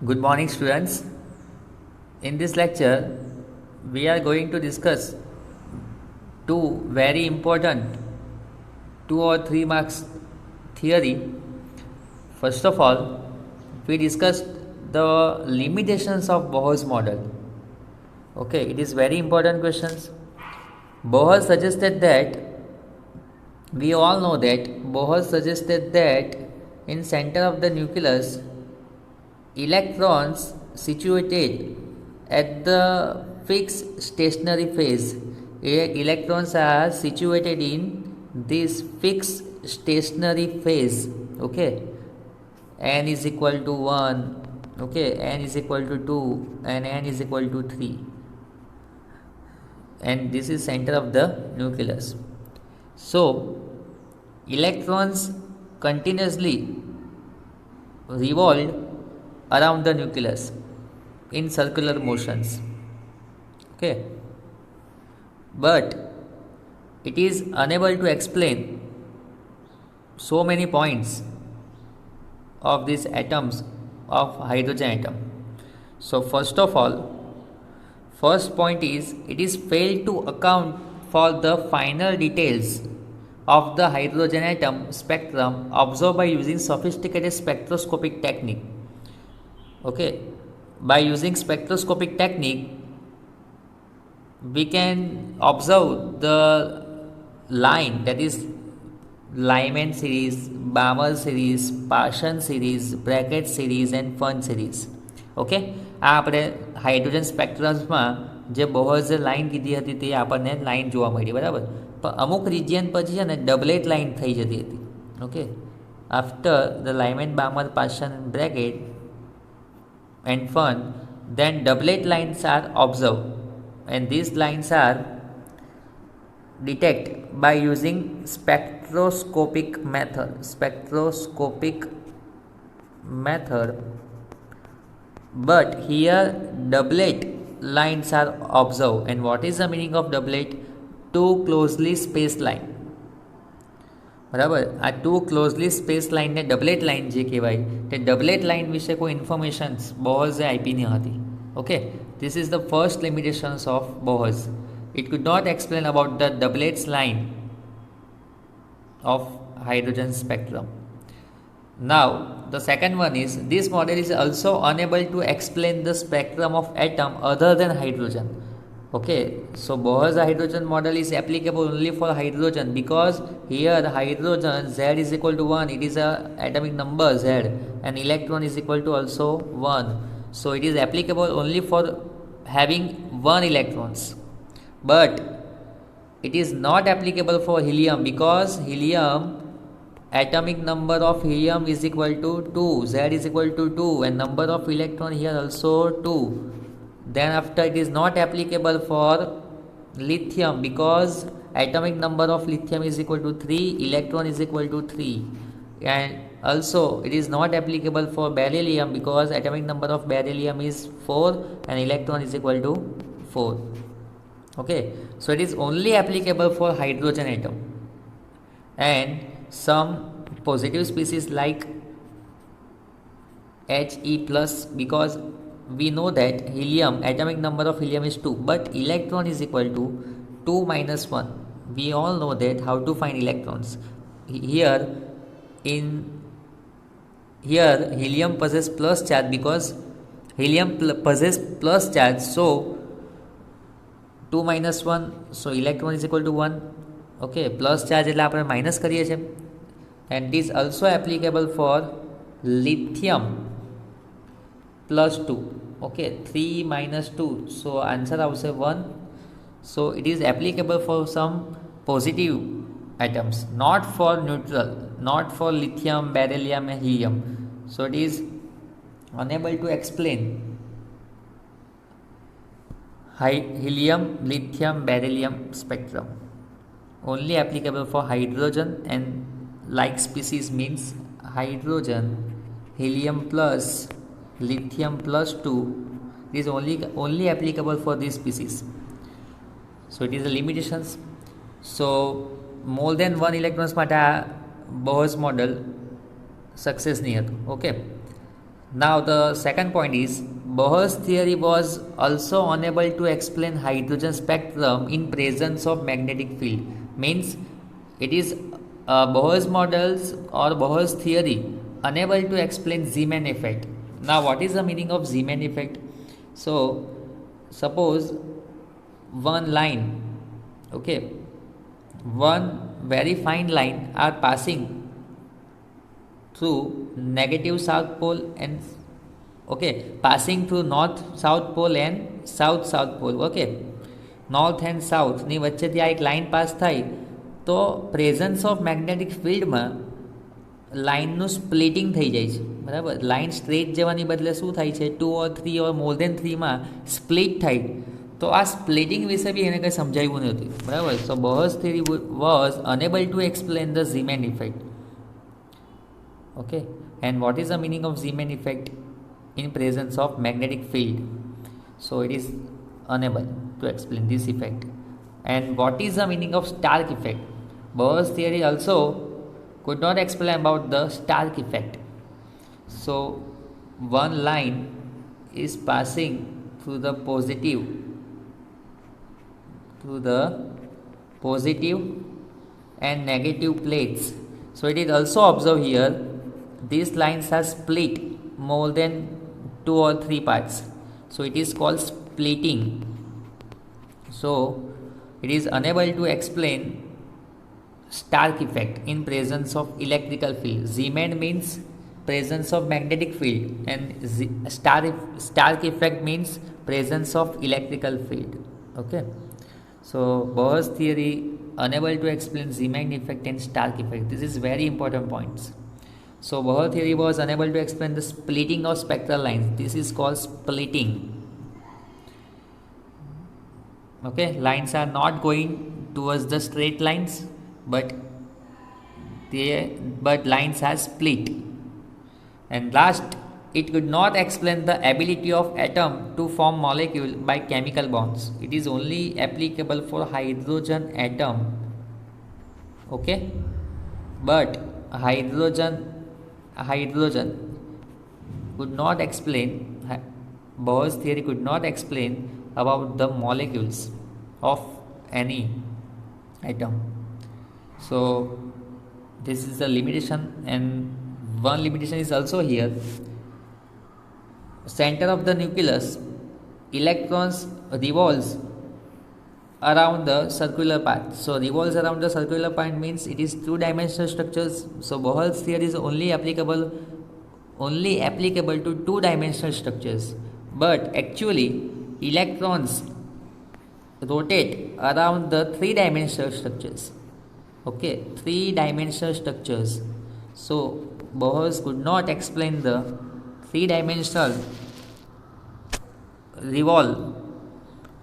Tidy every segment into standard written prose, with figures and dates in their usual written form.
Good morning, students. In this lecture, we are going to discuss two very important 2 or 3 marks theory. First of all, we discussed the limitations of Bohr's model. Okay, it is very important questions. Bohr suggested that we all know that Bohr suggested that in center of the nucleus electrons situated at the fixed stationary phase. Electrons are situated in this fixed stationary phase. Okay, n is equal to 1, okay, n is equal to 2, and n is equal to 3, and this is center of the nucleus. So electrons continuously revolved around the nucleus in circular motions. Okay, but it is unable to explain so many points of these atoms of hydrogen atom. So first of all, first point is it is failed to account for the final details of the hydrogen atom spectrum observed by using sophisticated spectroscopic technique. Okay, by using spectroscopic technique we can observe the line, that is Lyman series, Balmer series, Parsons series, Brackett series and Fun series. Okay, આ આપણે hydrogen સ્પેક્ટ્રમમાં જે બોહર્સ line કીધી હતી તે આપણને line જોવા મળી, બરાબર. પણ અમુક રિજિયન પછી છે ને ડબલેટ લાઇન થઈ જતી હતી. Okay, after the લાઇમેન બામર પાર્સન bracket and Fun, then doublet lines are observed, and these lines are detected by using spectroscopic method. But here doublet lines are observed, and what is the meaning of doublet? Two closely spaced line. બરાબર, આ two closely space લાઇનને ડબલેટ line જે કહેવાય તે ડબલેટ line વિશે કોઈ informations બોહર્સે આપી ન હતી. Okay, this is the first limitations of Bohr's. It could not explain about the doublets line of hydrogen spectrum. Now, the second one is this model is also unable to explain the spectrum of atom other than hydrogen. Okay, so Bohr's hydrogen model is applicable only for hydrogen because here hydrogen Z is equal to 1, it is a atomic number Z, and electron is equal to also 1. So it is applicable only for having 1 electrons. But it is not applicable for helium because helium atomic number of helium is equal to 2, Z is equal to 2, and number of electron here also 2. Then after it is not applicable for lithium because atomic number of lithium is equal to 3, electron is equal to 3, and also it is not applicable for beryllium because atomic number of beryllium is 4 and electron is equal to 4. Okay, so it is only applicable for hydrogen atom and some positive species like He plus, because we know that helium atomic number of helium is 2 but electron is equal to 2 minus 1. We all know that how to find electrons. Here helium possesses plus charge because helium possesses plus charge, so 2 minus 1, so electron is equal to 1. Okay, plus charge એટલે આપણે minus કરીએ છીએ. And it is also applicable for lithium plus 2. Okay, 3 minus 2, so answer આવશે 1. So it is applicable for some positive atoms, not for neutral, not for lithium, beryllium and helium. So it is unable to explain helium, lithium, beryllium spectrum. Only applicable for hydrogen and like species means hydrogen, helium plus, lithium plus 2 is only applicable for these species. So it is the limitations. So more than 1 electrons માટે આ Bohr's model success નહીં હતું. Okay, Now the second point is Bohr's theory was also unable to explain hydrogen spectrum in presence of magnetic field. Means it is Bohr's models or Bohr's theory unable to explain Zeeman effect. Now what is the meaning of Zeeman effect? So suppose one line, okay, one very fine line are passing through negative south pole and okay, passing through north south pole and south pole, okay, north and south ની વચ્ચેથી આ એક line pass થાય તો presence of magnetic ફિલ્ડમાં લાઇનનું splitting થઈ જાય છે, બરાબર. લાઇન સ્ટ્રેટ જવાની બદલે શું થાય છે, 2 or 3 or more than 3માં split થાય. તો આ સ્પ્લિટિંગ વિશે બી એને કંઈ સમજાવ્યું નથી, બરાબર. So Bohr's theory was unable to explain the Zeeman effect. Okay, and what is the meaning of Zeeman effect in presence of magnetic field? So it is unable to explain this effect. And what is the meaning of Stark effect? Bohr's theory also could not explain about the Stark effect. So one line is passing through the positive and negative plates. So it is also observed here these lines are split more than 2 or 3 parts, so it is called splitting. So it is unable to explain Stark effect in presence of electrical field. Zeeman means presence of magnetic field and Stark effect means presence of electrical field. Okay, so Bohr's theory unable to explain Zeeman effect and Stark effect. This is very important points. So Bohr theory was unable to explain the splitting of spectral lines. This is called splitting. Okay, lines are not going towards the straight lines, but lines are split. And last, it could not explain the ability of atom to form molecule by chemical bonds. It is only applicable for hydrogen atom. Okay, but hydrogen could not explain, Bohr's theory could not explain about the molecules of any atom. So this is the limitation, and one limitation is also here. Center of the nucleus, electrons revolves around the circular path. So revolves around the circular path means it is two-dimensional structures. So Bohr's theory is only applicable to two-dimensional structures, but actually electrons rotate around the three-dimensional structures. Okay, three-dimensional structures. So Bohr's could not explain the three-dimensional revolve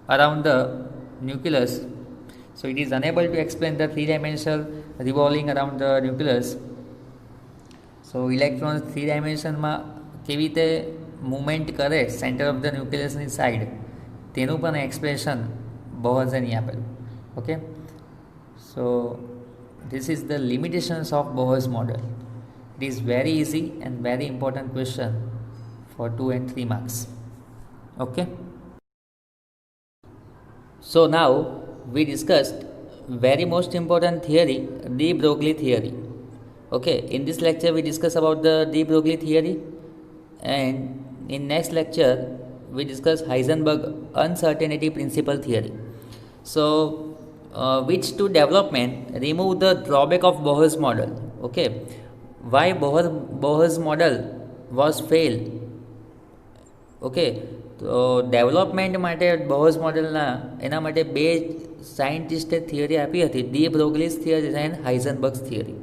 around the nucleus. So it is unable to explain the three-dimensional revolving around the nucleus. So electrons three dimension માં કેવી રીતે movement કરે centre of the ન્યુક્લિયસની side, તેનું પણ expression બોહર્સે નહીં આપેલું. Okay, so this is the limitations of Bohr's model. It is very easy and very important question for 2 and 3 marks. Okay, so now we discussed very most important theory, de Broglie theory. Okay, in this lecture we discuss about the de Broglie theory, and in next lecture we discuss Heisenberg uncertainty principle theory. So which two development remove the drawback of Bohr's model. Okay, why Bohr's model was failed. Okay, તો development માટે બોહર્સ મોડેલના એના માટે બે સાયન્ટિસ્ટે theory આપી હતી, de Broglie's theory and Heisenberg's theory,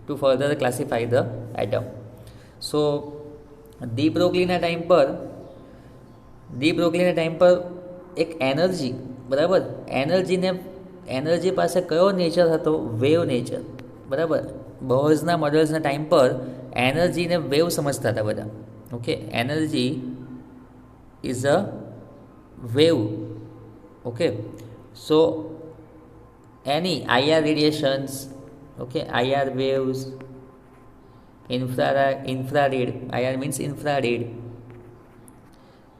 to further classify the atom. So de બ્રોગ્લીના time પર એક એનર્જી, બરાબર, એનર્જી પાસે કયો નેચર હતો, વેવ નેચર, બરાબર. બોહર્સના મોડલ્સના ટાઈમ પર એનર્જીને વેવ સમજતા હતા બધા. Okay, energy is a wave. Okay, so any IR radiations, okay, IR waves, infrared, IR means infrared,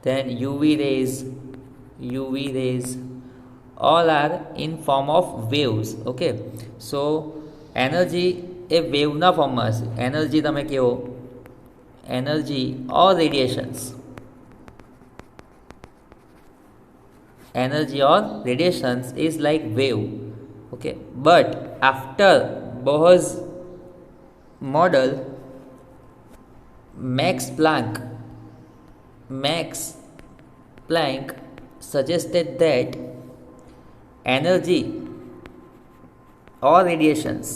then UV rays, all are in form of waves. Okay, so energy એ વેવના ફોર્મમાં હશે. Energy તમે કહો energy or radiations is like wave. Okay, but after Bohr's model, Max Planck suggested that energy or radiations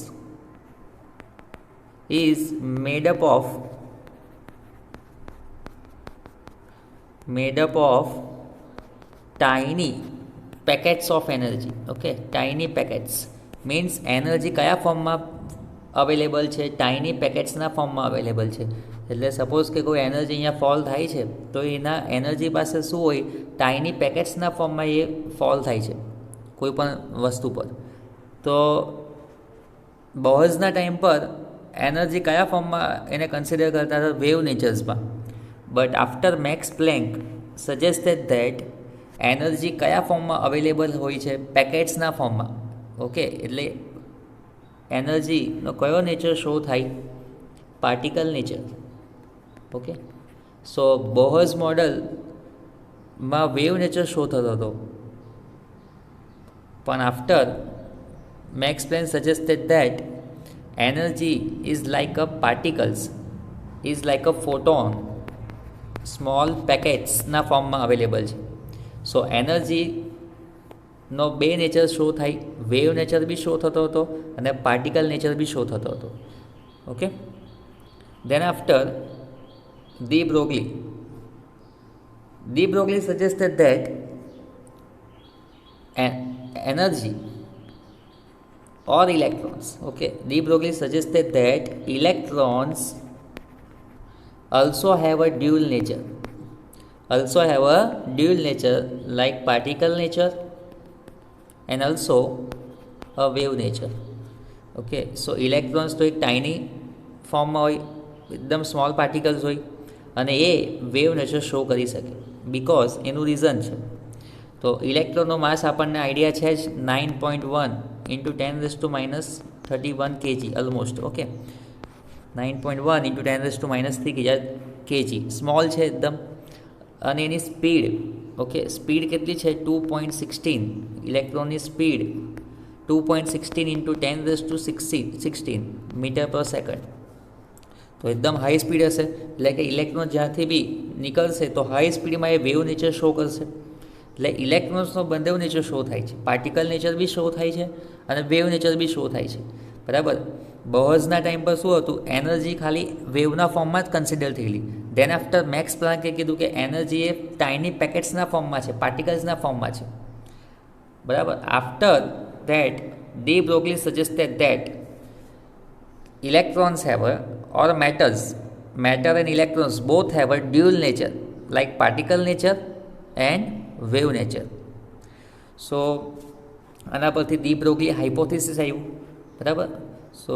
is made up of tiny packets of energy. Okay, tiny packets means energy કયા ફોર્મમાં available છે? Tiny પેકેટ્સના ફોર્મમાં available છે. એટલે suppose કે કોઈ energy અહીંયા fall થાય છે તો એના એનર્જી પાસે શું હોય? ટાઇની પેકેટ્સના ફોર્મમાં એ ફોલ થાય છે કોઈ પણ વસ્તુ પર. તો બોહર્સના ટાઈમ પર એનર્જી કયા ફોર્મમાં એને કન્સિડર કરતા હતા? વેવ નેચર્સમાં. But after Max Planck suggested that energy કયા ફોર્મમાં અવેલેબલ હોય છે? પેકેટ્સના ફોર્મમાં. ઓકે, એટલે એનર્જીનો કયો નેચર શો થાય? Particle nature. ઓકે, સો બોહર્સ મોડલમાં વેવ નેચર શો થતો હતો, પણ after Max Planck suggested that energy is like a particles, is like a photon, small packetsના ફોર્મમાં અવેલેબલ છે. સો એનર્જીનો બે નેચર શો થાય, વેવ નેચર બી શો થતો હતો અને પાર્ટિકલ નેચર બી શો થતો હતો. Okay, then after de Broglie suggested that energy or electrons. Okay, de Broglie suggested that electrons also have a dual nature, like particle nature and also a wave nature. Okay, so electrons તો એક tiny ફોર્મમાં હોય, એકદમ small particles હોય અને એ wave nature show કરી શકે. Because એનું રીઝન છે. તો ઇલેક્ટ્રોનનો માસ આપણને આઈડિયા છે જ 9.1 into 10⁻31 kg almost. Okay, 9.1 into 10⁻³ kg, small છે એકદમ. અને એની સ્પીડ, ઓકે, સ્પીડ કેટલી છે? 2.16. ઇલેક્ટ્રોનની સ્પીડ 2.16 into 10⁻16 મીટર પર સેકન્ડ. તો એકદમ હાઈ સ્પીડ હશે. એટલે કે ઇલેક્ટ્રોન જ્યાંથી બી નીકળશે તો હાઈ સ્પીડમાં એ વેવ નેચર શો કરશે. એટલે ઇલેક્ટ્રોન્સનો બંને નેચર શો થાય છે, પાર્ટિકલ નેચર બી શો થાય છે અને વેવ નેચર બી શો થાય છે. બરાબર. બોહર્સના ટાઈમ પર શું હતું? એનર્જી ખાલી વેવના ફોર્મમાં જ કન્સિડર થયેલી. દેન આફ્ટર મેક્સ પ્લાન્કે કીધું કે એનર્જી એ ટાઇની પેકેટ્સના ફોર્મમાં છે, પાર્ટિકલ્સના ફોર્મમાં છે. બરાબર. After that D Broglie suggested that electrons have or matter and electrons both have a dual nature, like particle nature and wave nature. સો આના પરથી ડી બ્રોગલી હાઇપોથિસિસ આવ્યું. બરાબર. સો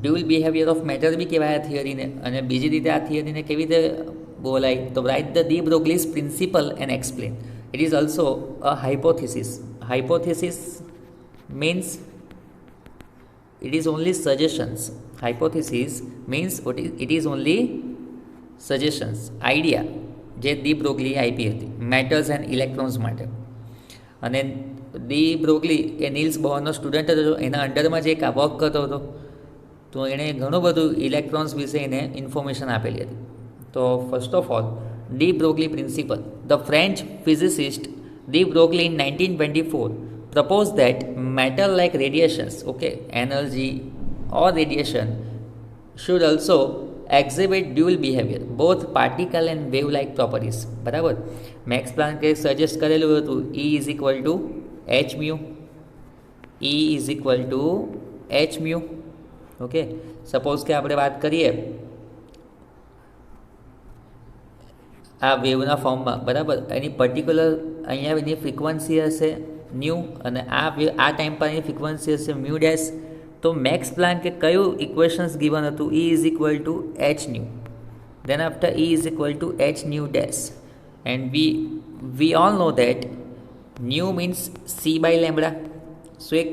ડ્યુઅલ બિહેવિયર ઓફ મેટર બી કહેવાય આ થિયરીને. અને બીજી રીતે આ થિયરીને કેવી રીતે બોલાય? તો write the de Broglie's principle and explain. It is also a hypothesis. Hypothesis means it is only suggestions. Hypothesis means it is only suggestions, idea જે ડી બ્રોગલીએ આપી હતી મેટર્સ એન્ડ ઇલેક્ટ્રોન્સ માટે. અને ડી બ્રોગલી એ Niels બોહરનો student હતો. એના અંડરમાં જે એક work કરતો હતો તો એણે ઘણું બધું ઇલેક્ટ્રોન્સ વિશે એને ઇન્ફોર્મેશન આપેલી હતી. તો first of all de Broglie principle. The French physicist de Broglie in 1924 proposed that matter like radiations, okay, energy or radiation should also exhibit dual behavior, both particle and wave like properties. બરાબર. Max પ્લાન્કે suggest કરેલું હતું E is equal to h mu. E is equal to h mu. Okay, suppose કે આપણે વાત કરીએ આ વેવના ફોર્મમાં. બરાબર. એની પર્ટિક્યુલર અહીંયા એની ફ્રીક્વન્સી હશે ન્યૂ અને આ ટાઈમ પર એની ફ્રીક્વન્સી હશે મ્યુ ડેશ. તો મેક્સ પ્લાન્કે કયું ઇક્વેશન્સ ગિવન હતું? E is equal to H new, then after E is equal to h nu dash, and we all know that nu means c by lambda. So એક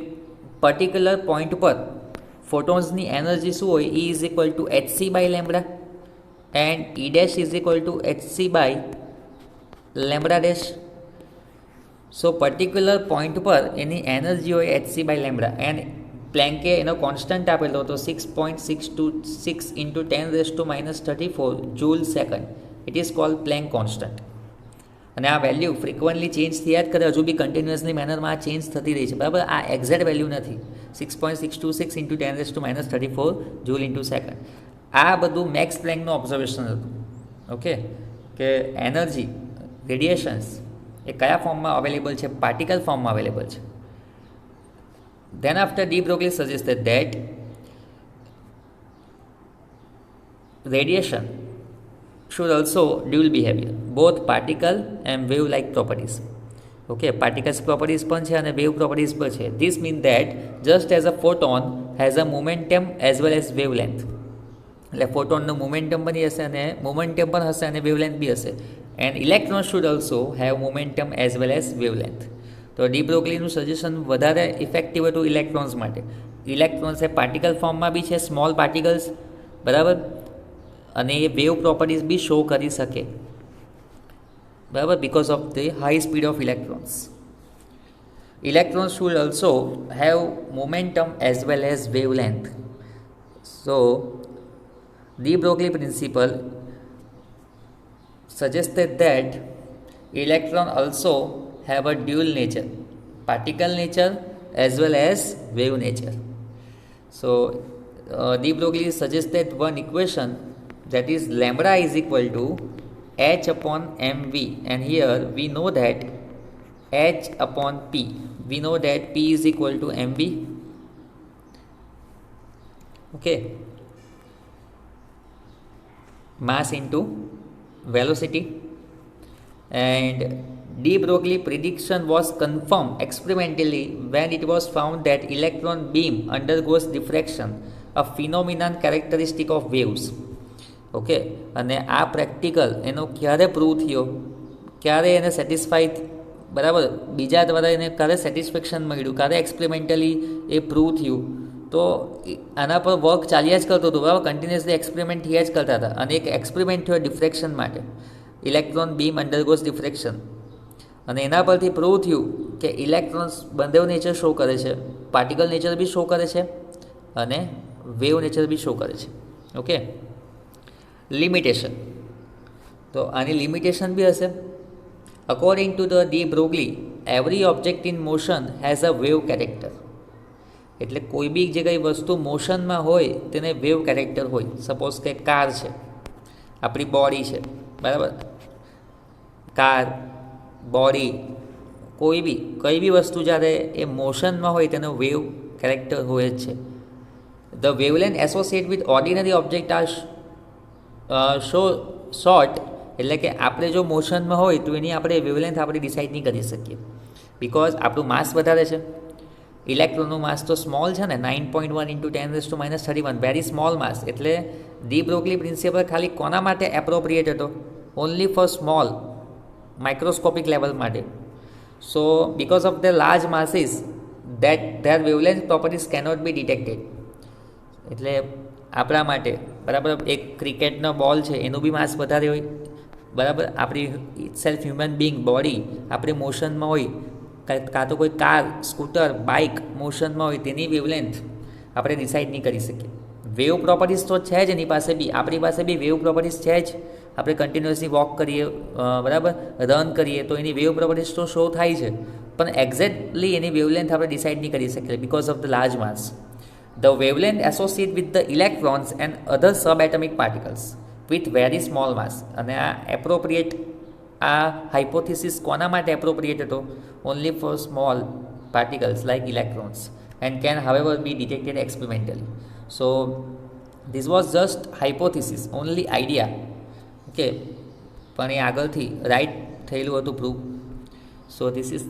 particular point પર ફોટોન્સની energy શું હોય? E is equal to hc by lambda and E dash is equal to hc by lambda dash. So particular point પર એની energy હોય hc by lambda, and પ્લેન્કે એનો constant આપેલો હતો 6.626 into 10⁻⁻34 joule second. It is called Planck constant. અને આ value frequently change થયા જ કરે, હજુ બી કન્ટિન્યુઅસની મેનરમાં આ ચેન્જ થતી રહી છે, બરાબર. આ એક્ઝેક્ટ વેલ્યુ નથી 6.626 ઇન્ટુ 10⁻⁻34 જૂલ ઇન્ટુ સેકન્ડ. આ બધું મેક્સ પ્લેન્કનું ઓબ્ઝર્વેશન હતું. ઓકે, કે એનર્જી રેડિયેશન્સ એ કયા ફોર્મમાં અવેલેબલ છે? પાર્ટિકલ ફોર્મમાં અવેલેબલ છે. Then after de Broglie suggested that radiation should also dual behavior, both particle and wave like properties. Okay, particles properties પણ છે અને wave properties પણ છે. This means that just as a photon has a momentum as well as wavelength, એટલે ફોટોનનું momentum પણ હશે અને momentum પણ હશે અને વેવલેન્થ બી હશે. And electron should also have momentum as well as wavelength. તો ડી બ્રોગલીનું સજેશન વધારે ઇફેક્ટિવ હતું ઇલેક્ટ્રોન્સ માટે. ઇલેક્ટ્રોન્સ એ પાર્ટિકલ ફોર્મમાં બી છે, સ્મોલ પાર્ટિકલ્સ, બરાબર, અને એ વેવ પ્રોપર્ટીઝ બી શો કરી શકે, બરાબર, because of the high speed of electrons. Electrons should also have momentum as well as wavelength. So de Broglie principle suggested that electron also have a dual nature, particle nature as well as wave nature. So de Broglie suggested one equation, that is lambda is equal to h upon mv, and here we know that h upon p, we know that p is equal to mv. Okay, mass into velocity, and de Broglie prediction was confirmed experimentally when it was found that electron beam undergoes diffraction, a phenomenon characteristic of waves. Okay, અને આ practical એનો ક્યારે prove થયો, ક્યારે એને satisfy, બરાબર, બીજા દ્વારા એને ક્યારે સેટિસ્ફેક્શન મળ્યું, ક્યારે એક્સપેરિમેન્ટલી એ પ્રૂવ થયું? તો આના પર વર્ક ચાલ્યા જ કરતો હતો, બરાબર, કન્ટિન્યુઅસલી એક્સપેરિમેન્ટ થયા જ કરતા હતા. અને એક એક્સપેરિમેન્ટ થયો ડિફ્રેક્શન માટે, ઇલેક્ટ્રોન બીમ અંડરગોઝ ડિફ્રેક્શન, અને એના પરથી પ્રૂવ થયું કે ઇલેક્ટ્રોન્સ બંને નેચર શો કરે છે, પાર્ટિકલ નેચર બી શો કરે છે અને વેવ નેચર બી શો કરે છે. ઓકે, લિમિટેશન, તો આની લિમિટેશન બી હશે. According to the de Broglie, every object in motion has a wave character. એટલે કોઈ બી જે કંઈ વસ્તુ મોશનમાં હોય તેને વેવ કેરેક્ટર હોય. સપોઝ કે કાર છે, આપણી બોડી છે, બરાબર, કાર, બોડી, કોઈ બી વસ્તુ જ્યારે એ મોશનમાં હોય તેનો વેવ કેરેક્ટર હોય જ છે. The wavelength associate with ordinary object are short, એટલે કે આપણે જો મોશનમાં હોય તો એની આપણે વેવલેન્થ આપણે ડિસાઇડ નહીં કરી શકીએ, બિકોઝ આપણું માસ વધારે છે. ઇલેક્ટ્રોનનું માસ તો સ્મોલ છે ને, 9.1 ઇન્ટુ 10⁻31, વેરી સ્મોલ માસ. એટલે ડી બ્રોગલી પ્રિન્સિપલ ખાલી કોના માટે એપ્રોપ્રિએટ હતો? Only for small microscopic level માટે. So because of the large masses that their wavelength properties cannot be detected. એટલે આપણા માટે, બરાબર, એક ક્રિકેટનો બોલ છે એનું બી માસ વધારે હોય, બરાબર, આપણી સેલ્ફ હ્યુમન બિંગ બોડી આપણે મોશનમાં હોય, કાં તો કોઈ કાર, સ્કૂટર, બાઇક મોશનમાં હોય, તેની વેવલેન્થ આપણે ડિસાઇડ નહીં કરી શકીએ. વેવ પ્રોપર્ટીઝ તો છે જ એની પાસે બી, આપણી પાસે બી વેવ પ્રોપર્ટીઝ છે જ. આપણે કન્ટિન્યુઅસલી વોક કરીએ, બરાબર, રન કરીએ તો એની વેવ પ્રોપર્ટીઝ તો શો થાય છે, પણ એક્ઝેક્ટલી એની વેવલેન્થ આપણે ડિસાઇડ નહીં કરી શકીએ because of the large mass. The wavelength associated with the electrons and other subatomic particles with very small mass. અને આ એપ્રોપ્રિએટ, આ હાઇપોથિસિસ કોના માટે એપ્રોપ્રિએટ હતો? Only for small particles like electrons, and can however be detected experimentally. So this was just hypothesis, only idea. Okay, પણ એ આગળથી write થયેલું હતું proof. So this is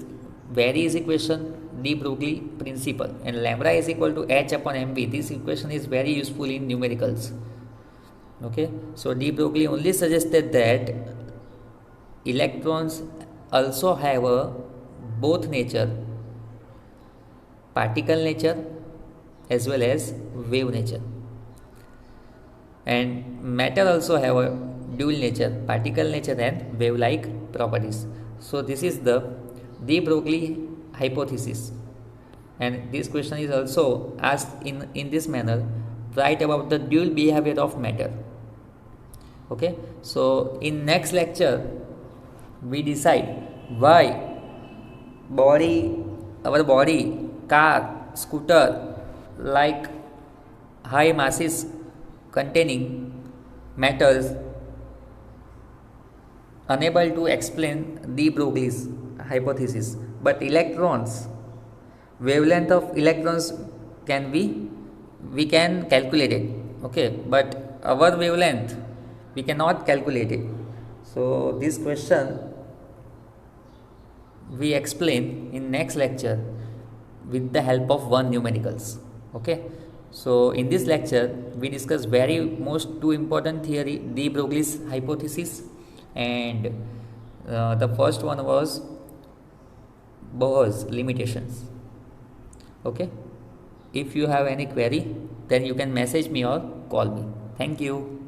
very easy question. de Broglie principle, and lambda is equal to h upon mv. This equation is very useful in numericals. Okay, so de Broglie only suggested that electrons also have a both nature, particle nature as well as wave nature, and matter also have a dual nature, particle nature and wave like properties. So this is the de Broglie hypothesis, and this question is also asked in this manner: write about the dual behavior of matter. Okay, so in next lecture we decide why our body, car, scooter, like high masses containing matters unable to explain de Broglie's hypothesis, but electrons, wavelength of electrons can be, we can calculate it. Okay, but our wavelength we cannot calculate it. So this question we explain in next lecture with the help of one numericals. Okay, so in this lecture we discuss very most two important theory, de Broglie's hypothesis, and the first one was Bohr's limitations. Okay, if you have any query then you can message me or call me. Thank you.